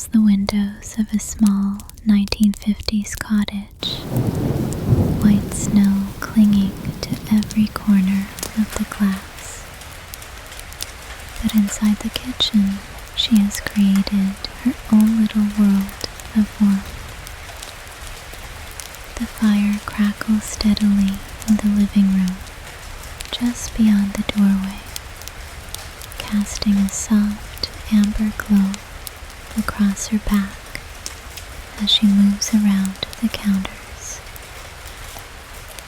sprinkles the windows of a small 1950s cottage, white snow clinging to every corner of the glass. But inside the kitchen, she has created her own little world of warmth. The fire crackles steadily in the living room, just beyond the doorway, casting a soft amber glow across her back as she moves around the counters.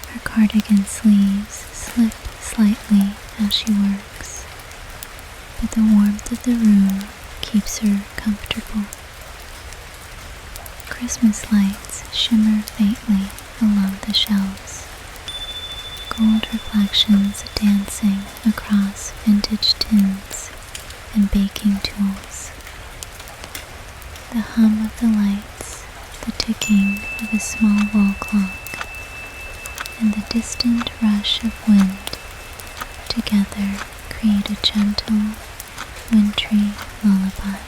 Her cardigan sleeves slip slightly as she works, but the warmth of the room keeps her comfortable. Christmas lights shimmer faintly along the shelves, gold reflections dancing across vintage tins and baking tools. The hum of the lights, the ticking of a small wall clock, and the distant rush of wind together create a gentle, wintry lullaby.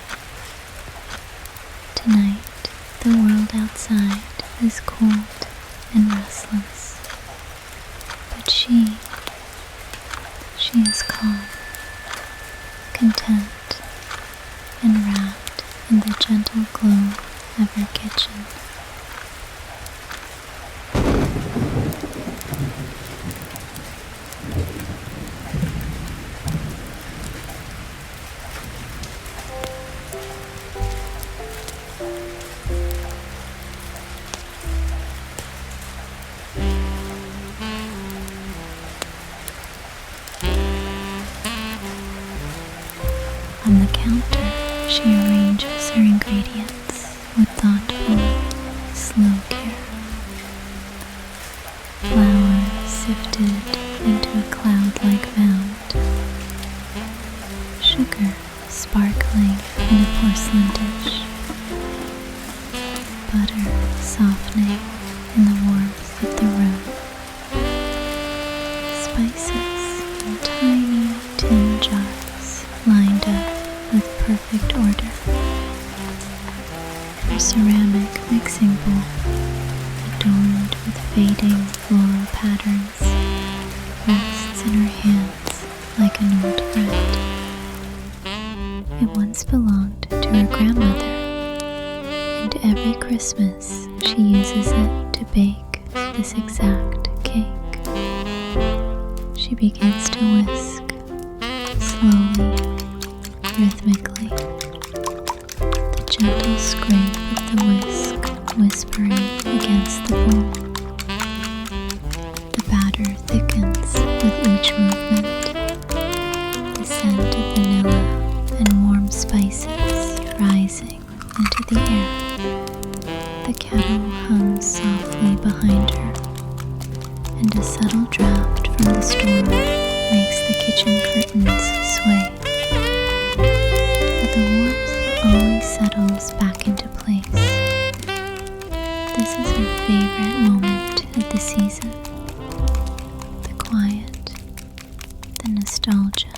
Tonight, the world outside is cold and restless, but she is calm, content, and wrapped in the gentle glow of her kitchen. On the counter, she arranges her ingredients with thoughtful, slow care. Flour sifted into a cloud-like mound. Sugar sparkling in a porcelain dish. Butter softening in the warmth of the room. Spices in tiny tin jars lined up with perfect order. Her ceramic mixing bowl, adorned with fading floral patterns, rests in her hands like an old friend. It once belonged to her grandmother, and every Christmas she uses it to bake this exact cake. She begins to whisk, slowly, rhythmically, the gentle scrape of the whisk whispering against the bowl. The batter thickens with each movement, the scent of vanilla and warm spices rising into the air. The kettle hums softly behind her, and a subtle draft from the storm makes the kitchen curtains sway. The warmth always settles back into place. This is her favorite moment of the season. The quiet, the nostalgia,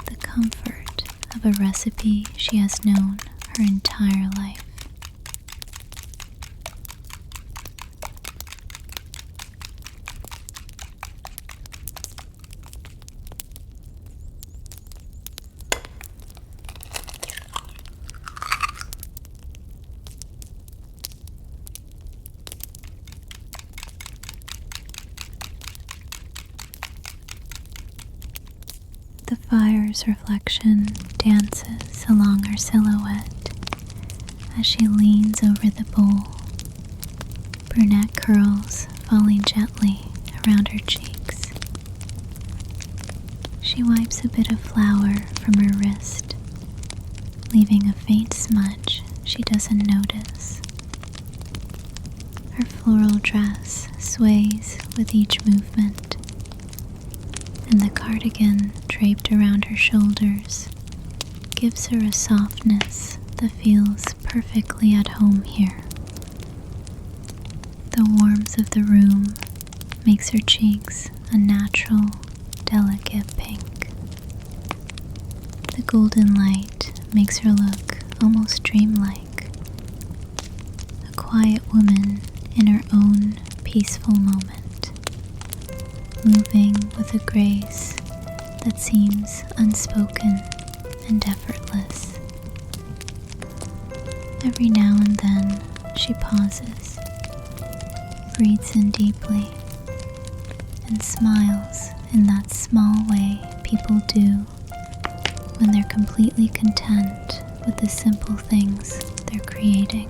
the comfort of a recipe she has known her entire life. The fire's reflection dances along her silhouette as she leans over the bowl, brunette curls falling gently around her cheeks. She wipes a bit of flour from her wrist, leaving a faint smudge she doesn't notice. Her floral dress sways with each movement, and the cardigan draped around her shoulders gives her a softness that feels perfectly at home here. The warmth of the room makes her cheeks a natural, delicate pink. The golden light makes her look almost dreamlike. A quiet woman in her own peaceful moment, moving with a grace that seems unspoken and effortless. Every now and then she pauses, breathes in deeply, and smiles in that small way people do when they're completely content with the simple things they're creating.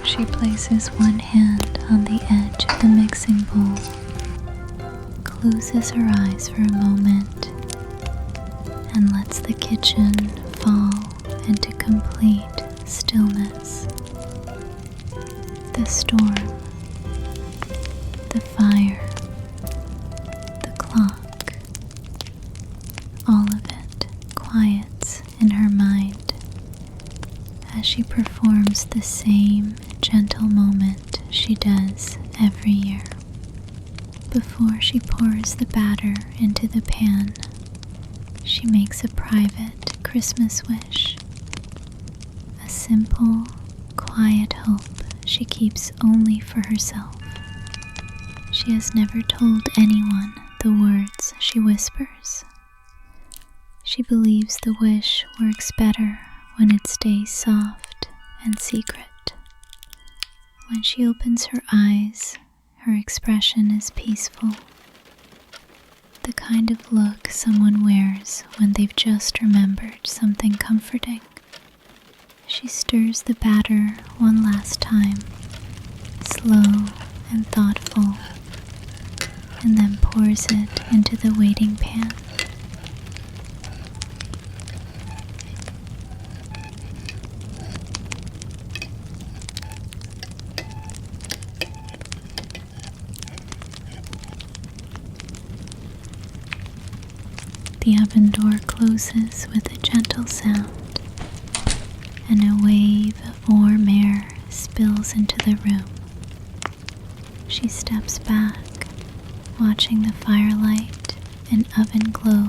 She places one hand on the edge of the mixing bowl, closes her eyes for a moment, and lets the kitchen fall into complete stillness. The storm, the fire, the clock, all of it quiets in her mind as she performs the same gentle moment she does every year. Before she pours the batter into the pan, she makes a private Christmas wish, a simple, quiet hope she keeps only for herself. She has never told anyone the words she whispers. She believes the wish works better when it stays soft and secret. When she opens her eyes, her expression is peaceful, the kind of look someone wears when they've just remembered something comforting. She stirs the batter one last time, slow and thoughtful, and then pours it into the waiting pan. The oven door closes with a gentle sound, and a wave of warm air spills into the room. She steps back, watching the firelight and oven glow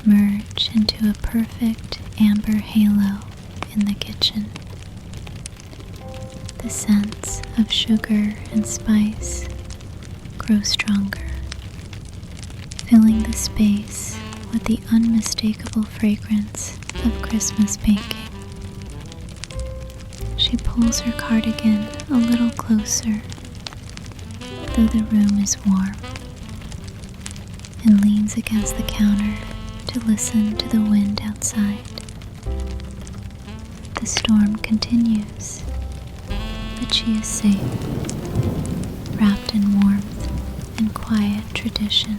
merge into a perfect amber halo in the kitchen. The scents of sugar and spice grow stronger, filling the space with the unmistakable fragrance of Christmas baking. She pulls her cardigan a little closer, though the room is warm, and leans against the counter to listen to the wind outside. The storm continues, but she is safe, wrapped in warmth and quiet tradition.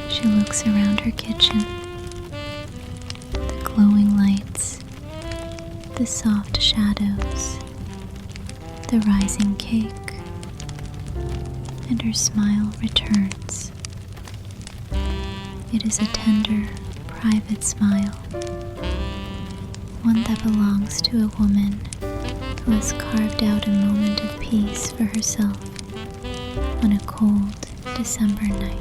She looks around her kitchen, the glowing lights, the soft shadows, the rising cake, and her smile returns. It is a tender, private smile, one that belongs to a woman who has carved out a moment of peace for herself on a cold December night.